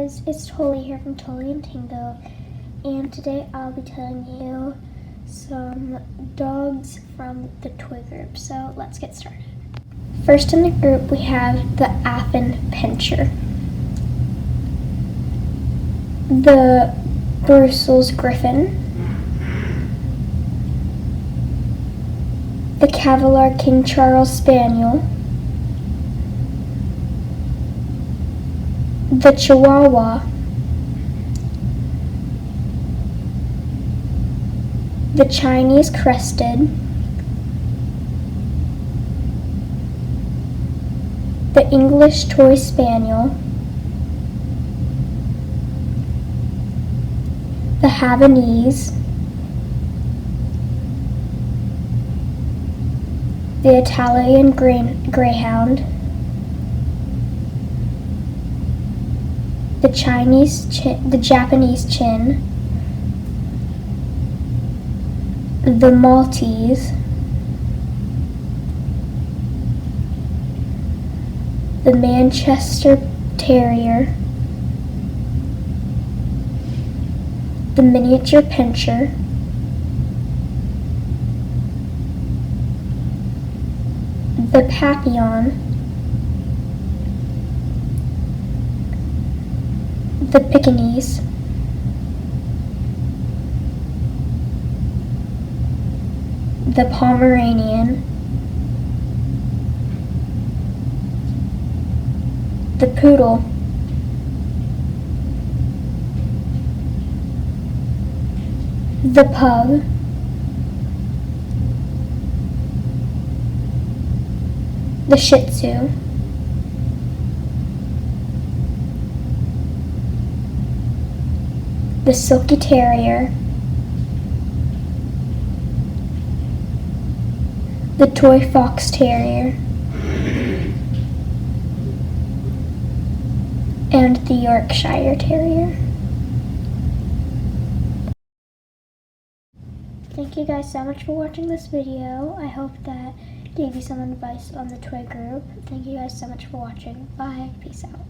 guys, it's Tolly here from Tolly and Tingo, and today I'll be telling you some dogs from the toy group. So let's get started. First in the group we have the Affenpinscher, the Brussels Griffon, the Cavalier King Charles Spaniel, the Chihuahua, the Chinese Crested, the English Toy Spaniel, the Havanese, the Italian Greyhound, the Japanese Chin, the Maltese, the Manchester Terrier, the Miniature Pinscher, the Papillon, the Pekingese, the Pomeranian, the Poodle, the Pug, the Shih Tzu, the Silky Terrier, the Toy Fox Terrier, and the Yorkshire Terrier. Thank you guys so much for watching this video. I hope that gave you some advice on the toy group. Thank you guys so much for watching. Bye. Peace out.